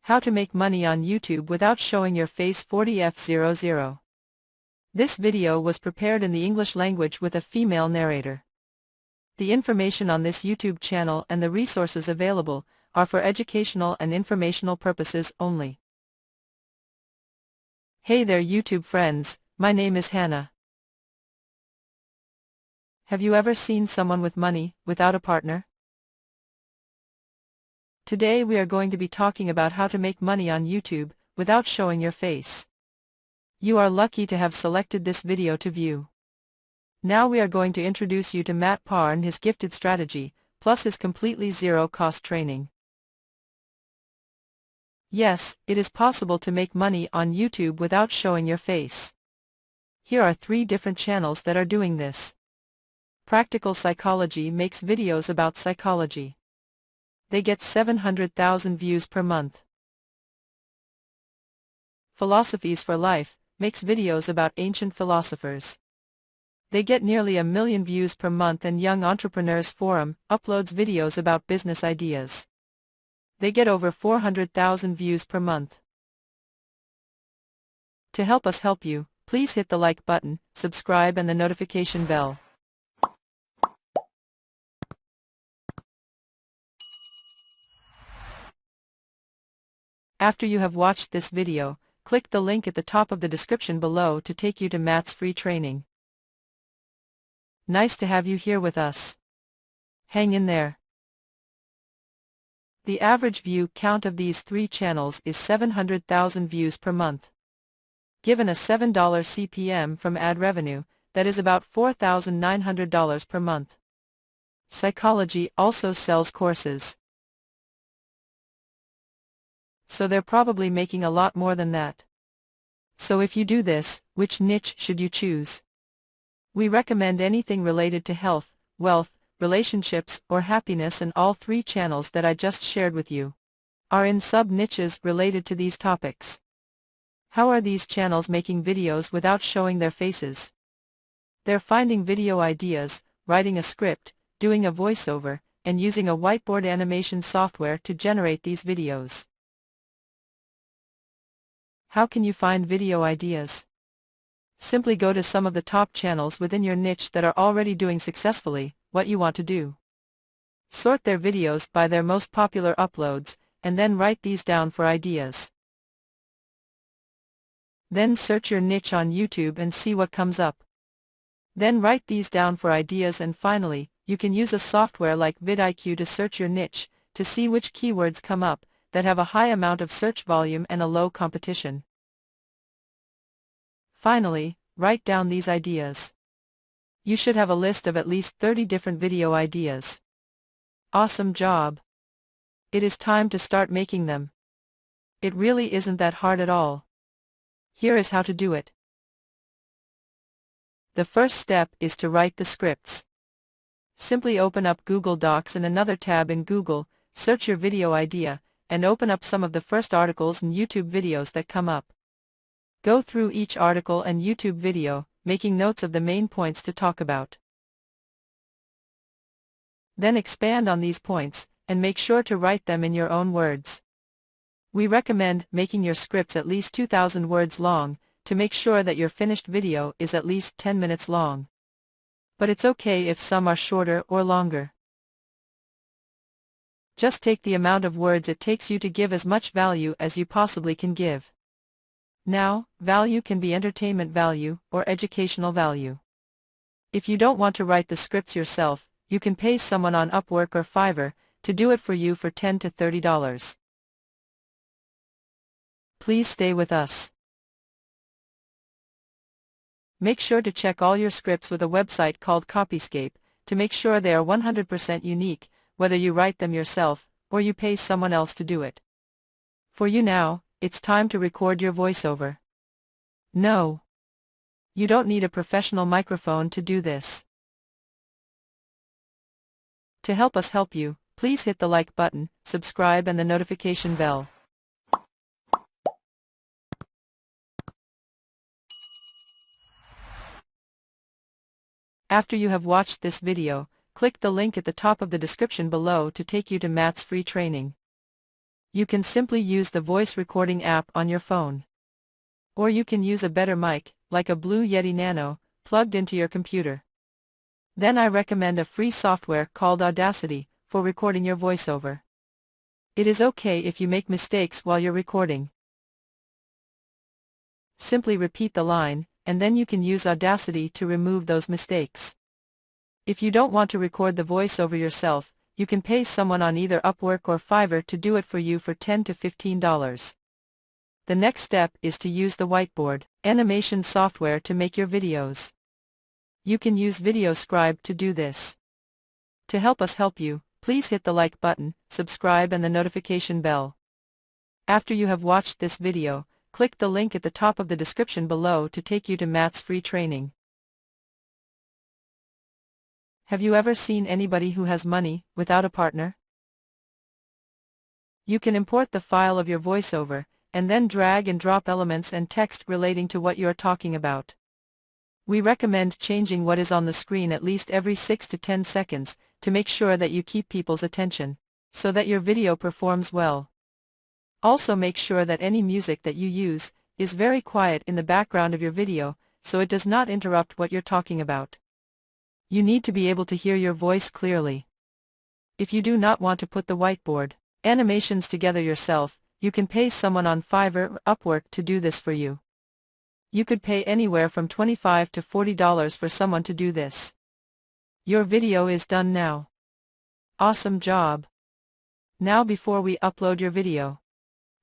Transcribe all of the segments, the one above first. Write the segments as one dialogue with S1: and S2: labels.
S1: How to make money on YouTube without showing your face 40F00. This video was prepared in the English language with a female narrator. The information on this YouTube channel and the resources available are for educational and informational purposes only. Hey there YouTube friends, my name is Hannah. Have you ever seen someone with money without a partner? Today we are going to be talking about how to make money on YouTube without showing your face. You are lucky to have selected this video to view. Now we are going to introduce you to Matt Parr and his gifted strategy, plus his completely zero-cost training. Yes, it is possible to make money on YouTube without showing your face. Here are 3 different channels that are doing this. Practical Psychology makes videos about psychology. They get 700,000 views per month. Philosophies for Life makes videos about ancient philosophers. They get nearly 1 million views per month, and Young Entrepreneurs Forum uploads videos about business ideas. They get over 400,000 views per month. To help us help you, please hit the like button, subscribe and the notification bell. After you have watched this video, click the link at the top of the description below to take you to Matt's free training. Nice to have you here with us. Hang in there. The average view count of these 3 channels is 700,000 views per month. Given a $7 CPM from ad revenue, that is about $4,900 per month. Psychology also sells courses, so they're probably making a lot more than that. So if you do this, which niche should you choose? We recommend anything related to health, wealth, relationships, or happiness, and all 3 channels that I just shared with you are in sub-niches related to these topics. How are these channels making videos without showing their faces? They're finding video ideas, writing a script, doing a voiceover, and using a whiteboard animation software to generate these videos. How can you find video ideas? Simply go to some of the top channels within your niche that are already doing successfully what you want to do. Sort their videos by their most popular uploads, and then write these down for ideas. Then search your niche on YouTube and see what comes up. Then write these down for ideas, and finally, you can use a software like vidIQ to search your niche, to see which keywords come up that have a high amount of search volume and a low competition. Finally, write down these ideas. You should have a list of at least 30 different video ideas. Awesome job! It is time to start making them. It really isn't that hard at all. Here is how to do it. The first step is to write the scripts. Simply open up Google Docs and another tab in Google, search your video idea, and open up some of the first articles and YouTube videos that come up. Go through each article and YouTube video, making notes of the main points to talk about. Then expand on these points, and make sure to write them in your own words. We recommend making your scripts at least 2,000 words long, to make sure that your finished video is at least 10 minutes long. But it's okay if some are shorter or longer. Just take the amount of words it takes you to give as much value as you possibly can give. Now, value can be entertainment value or educational value. If you don't want to write the scripts yourself, you can pay someone on Upwork or Fiverr to do it for you for $10 to $30. Please stay with us. Make sure to check all your scripts with a website called Copyscape to make sure they are 100% unique, whether you write them yourself or you pay someone else to do it. For you now, it's time to record your voiceover. No, you don't need a professional microphone to do this. To help us help you, please hit the like button, subscribe and the notification bell. After you have watched this video, click the link at the top of the description below to take you to Matt's free training. You can simply use the voice recording app on your phone. Or you can use a better mic, like a Blue Yeti Nano, plugged into your computer. Then I recommend a free software called Audacity, for recording your voiceover. It is okay if you make mistakes while you're recording. Simply repeat the line, and then you can use Audacity to remove those mistakes. If you don't want to record the voiceover yourself, you can pay someone on either Upwork or Fiverr to do it for you for $10 to $15. The next step is to use the whiteboard animation software to make your videos. You can use VideoScribe to do this. To help us help you, please hit the like button, subscribe and the notification bell. After you have watched this video, click the link at the top of the description below to take you to Matt's free training. Have you ever seen anybody who has money without a partner? You can import the file of your voiceover, and then drag and drop elements and text relating to what you are talking about. We recommend changing what is on the screen at least every 6 to 10 seconds, to make sure that you keep people's attention, so that your video performs well. Also make sure that any music that you use is very quiet in the background of your video, so it does not interrupt what you're talking about. You need to be able to hear your voice clearly. If you do not want to put the whiteboard animations together yourself, you can pay someone on Fiverr or Upwork to do this for you. You could pay anywhere from $25 to $40 for someone to do this. Your video is done now. Awesome job! Now before we upload your video,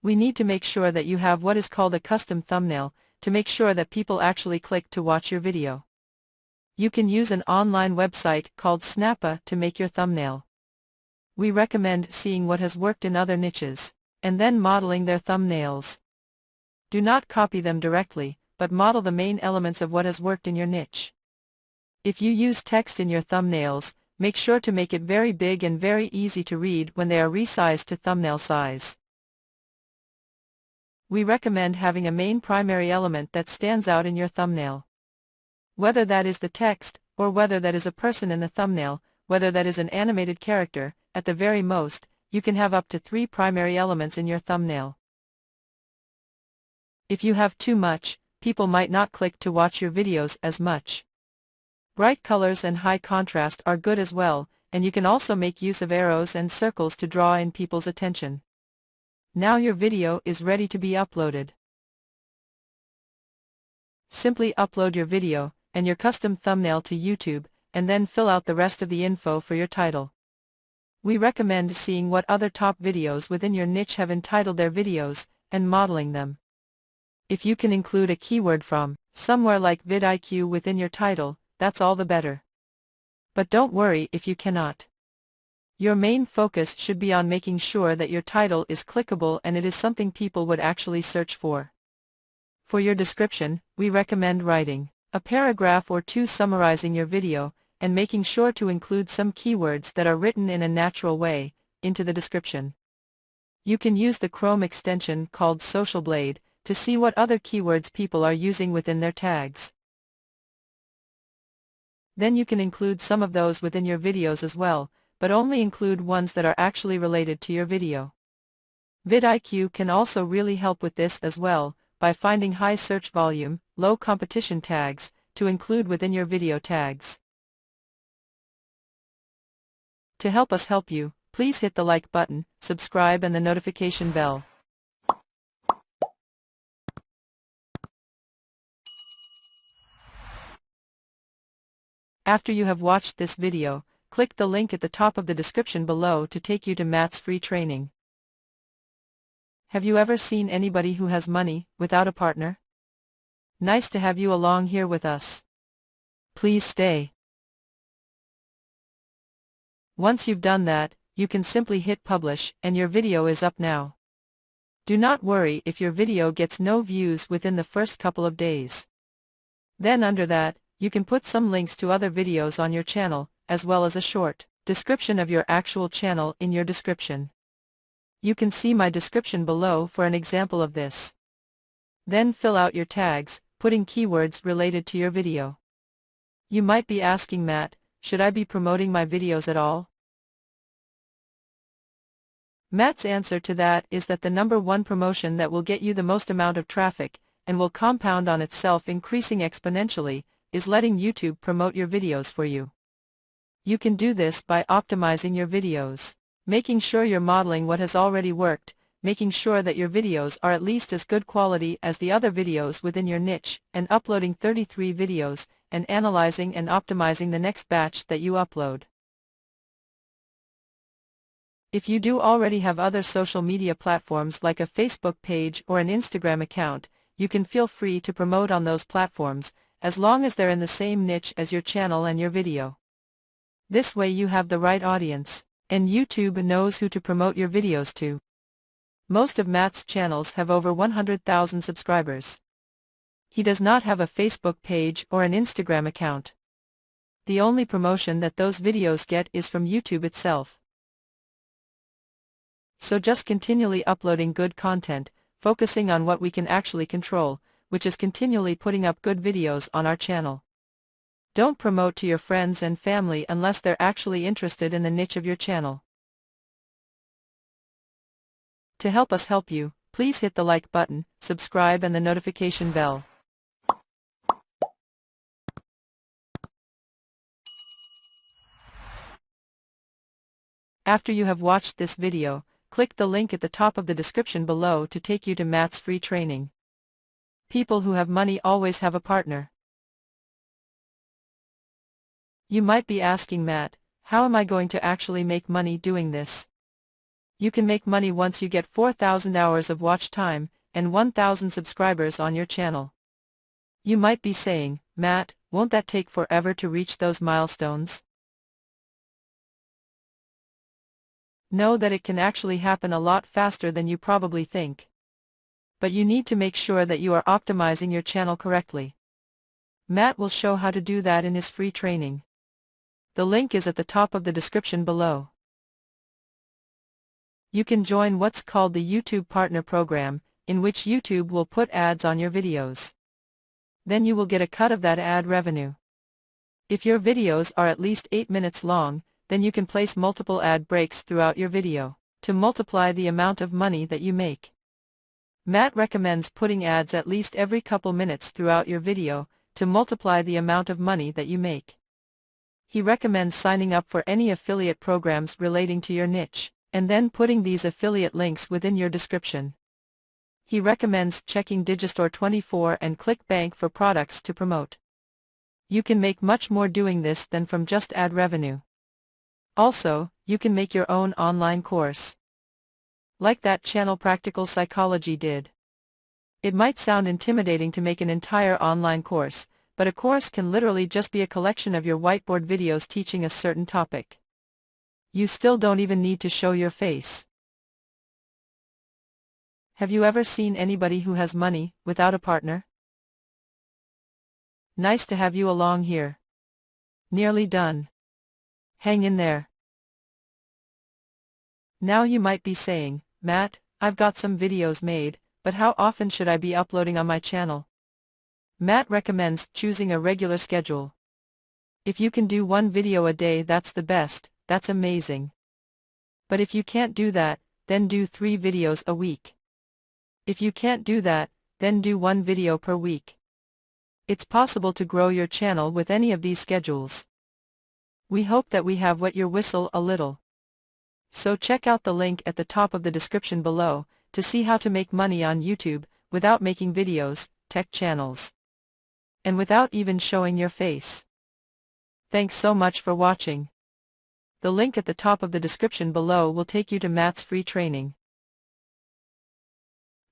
S1: we need to make sure that you have what is called a custom thumbnail, to make sure that people actually click to watch your video. You can use an online website called Snappa to make your thumbnail. We recommend seeing what has worked in other niches, and then modeling their thumbnails. Do not copy them directly, but model the main elements of what has worked in your niche. If you use text in your thumbnails, make sure to make it very big and very easy to read when they are resized to thumbnail size. We recommend having a main primary element that stands out in your thumbnail. Whether that is the text, or whether that is a person in the thumbnail, whether that is an animated character, at the very most, you can have up to 3 primary elements in your thumbnail. If you have too much, people might not click to watch your videos as much. Bright colors and high contrast are good as well, and you can also make use of arrows and circles to draw in people's attention. Now your video is ready to be uploaded. Simply upload your video and your custom thumbnail to YouTube, and then fill out the rest of the info for your title. We recommend seeing what other top videos within your niche have entitled their videos, and modeling them. If you can include a keyword from somewhere like vidIQ within your title, that's all the better. But don't worry if you cannot. Your main focus should be on making sure that your title is clickable and it is something people would actually search for. For your description, we recommend writing a paragraph or 2 summarizing your video, and making sure to include some keywords that are written in a natural way into the description. You can use the Chrome extension called Social Blade to see what other keywords people are using within their tags. Then you can include some of those within your videos as well, but only include ones that are actually related to your video. vidIQ can also really help with this as well, by finding high search volume, low competition tags, to include within your video tags. To help us help you, please hit the like button, subscribe and the notification bell. After you have watched this video, click the link at the top of the description below to take you to Matt's free training. Have you ever seen anybody who has money without a partner? Nice to have you along here with us. Please stay. Once you've done that, you can simply hit publish and your video is up now. Do not worry if your video gets no views within the first couple of days. Then under that, you can put some links to other videos on your channel, as well as a short description of your actual channel in your description. You can see my description below for an example of this. Then fill out your tags, putting keywords related to your video. You might be asking, Matt, should I be promoting my videos at all? Matt's answer to that is that the number one promotion that will get you the most amount of traffic, and will compound on itself increasing exponentially, is letting YouTube promote your videos for you. You can do this by optimizing your videos, making sure you're modeling what has already worked, making sure that your videos are at least as good quality as the other videos within your niche, and uploading 33 videos, and analyzing and optimizing the next batch that you upload. If you do already have other social media platforms like a Facebook page or an Instagram account, you can feel free to promote on those platforms, as long as they're in the same niche as your channel and your video. This way you have the right audience, and YouTube knows who to promote your videos to. Most of Matt's channels have over 100,000 subscribers. He does not have a Facebook page or an Instagram account. The only promotion that those videos get is from YouTube itself. So just continually uploading good content, focusing on what we can actually control, which is continually putting up good videos on our channel. Don't promote to your friends and family unless they're actually interested in the niche of your channel. To help us help you, please hit the like button, subscribe and the notification bell. After you have watched this video, click the link at the top of the description below to take you to Matt's free training. People who have money always have a partner. You might be asking Matt, how am I going to actually make money doing this? You can make money once you get 4,000 hours of watch time, and 1,000 subscribers on your channel. You might be saying, Matt, won't that take forever to reach those milestones? Know that it can actually happen a lot faster than you probably think. But you need to make sure that you are optimizing your channel correctly. Matt will show how to do that in his free training. The link is at the top of the description below. You can join what's called the YouTube Partner Program, in which YouTube will put ads on your videos. Then you will get a cut of that ad revenue. If your videos are at least 8 minutes long, then you can place multiple ad breaks throughout your video, to multiply the amount of money that you make. Matt recommends putting ads at least every couple minutes throughout your video, to multiply the amount of money that you make. He recommends signing up for any affiliate programs relating to your niche, and then putting these affiliate links within your description. He recommends checking Digistore 24 and ClickBank for products to promote. You can make much more doing this than from just ad revenue. Also, you can make your own online course. Like that channel Practical Psychology did. It might sound intimidating to make an entire online course, but a course can literally just be a collection of your whiteboard videos teaching a certain topic. You still don't even need to show your face. Have you ever seen anybody who has money without a partner? Nice to have you along here. Nearly done. Hang in there. Now you might be saying, Matt, I've got some videos made, but how often should I be uploading on my channel? Matt recommends choosing a regular schedule. If you can do 1 video a day, that's the best. That's amazing. But if you can't do that, then do 3 videos a week. If you can't do that, then do 1 video per week. It's possible to grow your channel with any of these schedules. We hope that we have wet your whistle a little. So check out the link at the top of the description below, to see how to make money on YouTube, without making videos, tech channels. And without even showing your face. Thanks so much for watching. The link at the top of the description below will take you to Matt's free training.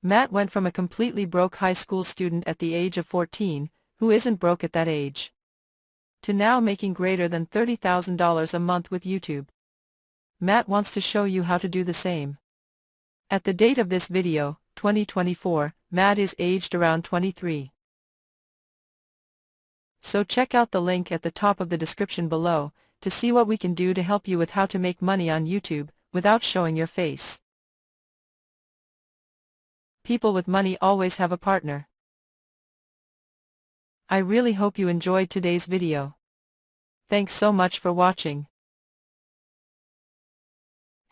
S1: Matt went from a completely broke high school student at the age of 14, who isn't broke at that age, to now making greater than $30,000 a month with YouTube. Matt wants to show you how to do the same. At the date of this video, 2024, Matt is aged around 23. So check out the link at the top of the description below, to see what we can do to help you with how to make money on YouTube, without showing your face. People with money always have a partner. I really hope you enjoyed today's video. Thanks so much for watching.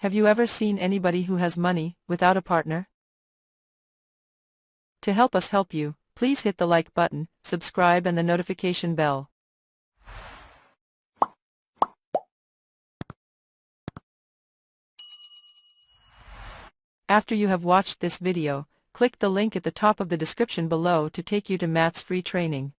S1: Have you ever seen anybody who has money without a partner? To help us help you, please hit the like button, subscribe and the notification bell. After you have watched this video, click the link at the top of the description below to take you to Matt's free training.